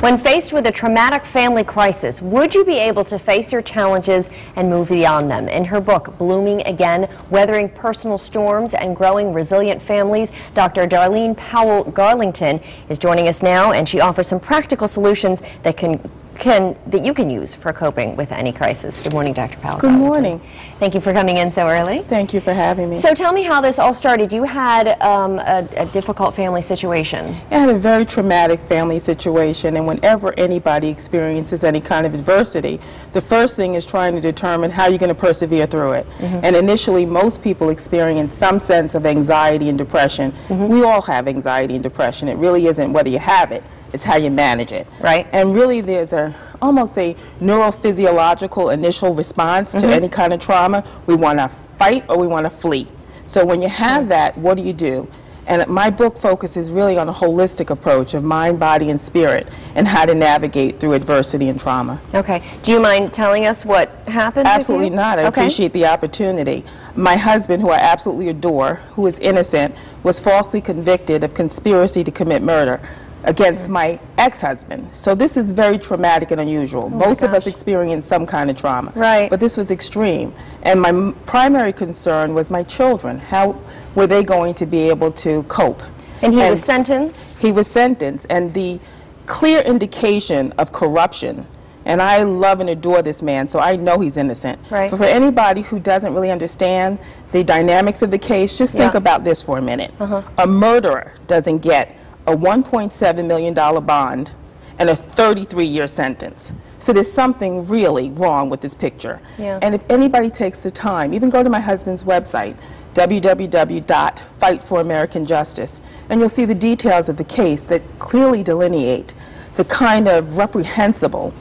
When faced with a traumatic family crisis, would you be able to face your challenges and move beyond them? In her book, Blooming Again, Weathering Personal Storms and Growing Resilient Families, Dr. Darlene Powell Garlington is joining us now, and she offers some practical solutions that you can use for coping with any crisis. Good morning, Dr. Powell. Good morning. Thank you for coming in so early. Thank you for having me. So tell me how this all started. You had a difficult family situation. I had a very traumatic family situation, and whenever anybody experiences any kind of adversity, the first thing is trying to determine how you're going to persevere through it. And initially, most people experience some sense of anxiety and depression. We all have anxiety and depression. It really isn't whether you have it. It's how you manage it. Right. And really there's almost a neurophysiological initial response to any kind of trauma. We want to fight or we want to flee. So when you have that, what do? And my book focuses really on a holistic approach of mind, body, and spirit, and how to navigate through adversity and trauma. Okay. Do you mind telling us what happened? Absolutely not. I appreciate the opportunity. My husband, who I absolutely adore, who is innocent, was falsely convicted of conspiracy to commit murder against my ex-husband. So this is very traumatic and unusual. Most of us experience some kind of trauma. Right. But this was extreme. And my primary concern was my children. How were they going to be able to cope? And he was sentenced? He was sentenced. And the clear indication of corruption, and I love and adore this man, so I know he's innocent. Right. But for anybody who doesn't really understand the dynamics of the case, just think about this for a minute. A murderer doesn't get a $1.7 million bond and a 33-year sentence. So there's something really wrong with this picture. And if anybody takes the time, even go to my husband's website, www.fightforamericanjustice, and you'll see the details of the case that clearly delineate the kind of reprehensible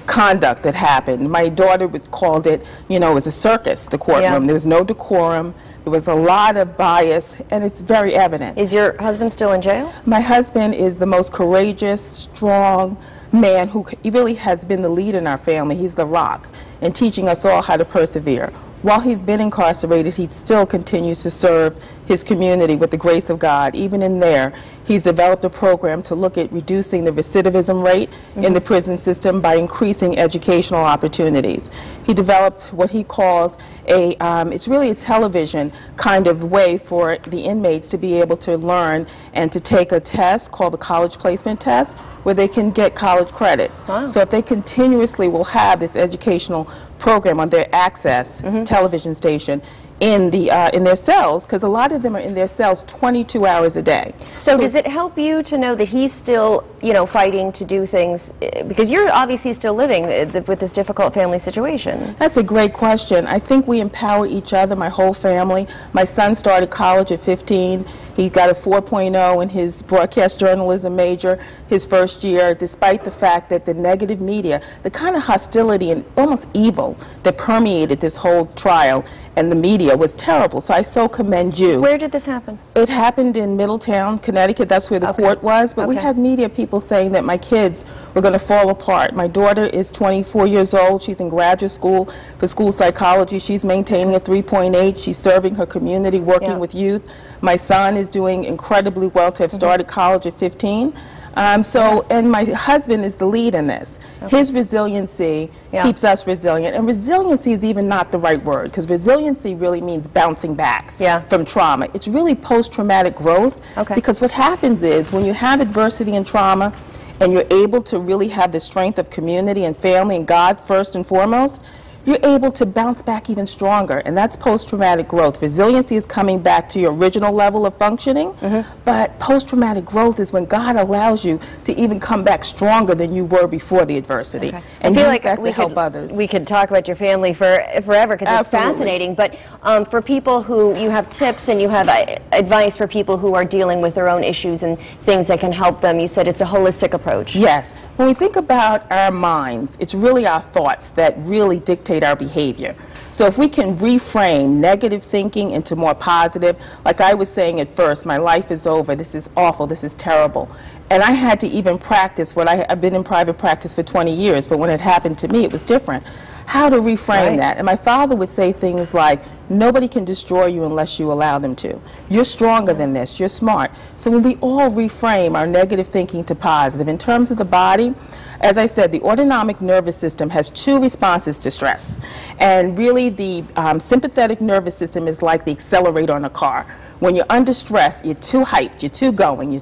conduct that happened. My daughter called it, it was a circus, the courtroom. There was no decorum. There was a lot of bias, and it's very evident. Is your husband still in jail? My husband is the most courageous, strong man he really has been the lead in our family. He's the rock in teaching us all how to persevere. While he's been incarcerated, he still continues to serve his community with the grace of God. Even in there, he's developed a program to look at reducing the recidivism rate in the prison system by increasing educational opportunities. He developed what he calls it's really a television kind of way for the inmates to be able to learn and to take a test called the college placement test, where they can get college credits. So if they continuously will have this educational program on their Access television station in their cells, because a lot of them are in their cells 22 hours a day. So does it help you to know that he's still, fighting to do things, because you're obviously still living with this difficult family situation? That's a great question. I think we empower each other, my whole family. My son started college at 15. He got a 4.0 in his broadcast journalism major his first year, despite the fact that the negative media, the kind of hostility and almost evil that permeated this whole trial and the media was terrible. So I so commend you. Where did this happen? It happened in Middletown, Connecticut. That's where the court was. But we had media people saying that my kids were going to fall apart. My daughter is 24 years old. She's in graduate school for school psychology. She's maintaining a 3.8. She's serving her community, working with youth. My son is doing incredibly well to have started college at 15. And my husband is the lead in this. His resiliency keeps us resilient. And resiliency is even not the right word, because resiliency really means bouncing back from trauma. It's really post-traumatic growth, because what happens is when you have adversity and trauma and you're able to really have the strength of community and family and God first and foremost, you're able to bounce back even stronger, and that's post-traumatic growth. Resiliency is coming back to your original level of functioning, but post-traumatic growth is when God allows you to even come back stronger than you were before the adversity, and use like that to help others. We could talk about your family forever, because it's fascinating, but for people who, you have tips and you have advice for people who are dealing with their own issues and things that can help them. You said it's a holistic approach. Yes. When we think about our minds, it's really our thoughts that really dictate our behavior. So if we can reframe negative thinking into more positive, like I was saying at first, my life is over, this is awful, this is terrible. And I had to even practice what I've been in private practice for 20 years, but when it happened to me, it was different. How to reframe that. And my father would say things like, nobody can destroy you unless you allow them to. You're stronger than this. You're smart. So when we all reframe our negative thinking to positive, in terms of the body, as I said, the autonomic nervous system has 2 responses to stress. And really the sympathetic nervous system is like the accelerator on a car. When you're under stress, you're too hyped, you're going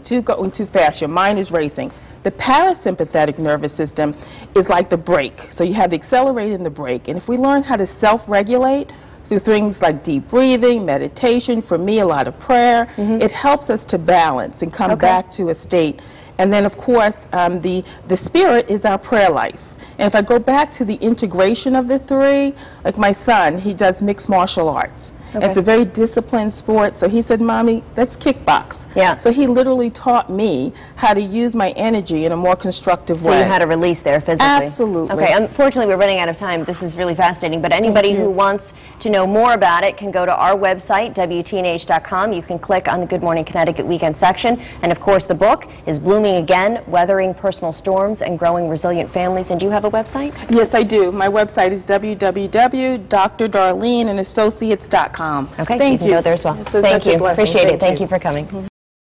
too fast, your mind is racing. The parasympathetic nervous system is like the brake. So you have the accelerator and the brake. And if we learn how to self-regulate through things like deep breathing, meditation, for me a lot of prayer, it helps us to balance and come back to a state. And then, of course, the spirit is our prayer life. And if I go back to the integration of the 3, like my son, he does mixed martial arts. And it's a very disciplined sport. So he said, Mommy, let's kickbox. Yeah. So he literally taught me how to use my energy in a more constructive way. So you had a release there physically. Absolutely. Okay, unfortunately we're running out of time. This is really fascinating, but anybody who wants to know more about it can go to our website, WTNH.com. You can click on the Good Morning Connecticut Weekend section. And of course the book is Blooming Again, Weathering Personal Storms and Growing Resilient Families. And do you have a website? Yes, I do. My website is www.drdarleneandassociates.com. Okay, Thank you can go there as well. So Thank you. Appreciate it. Thank Thank you for coming.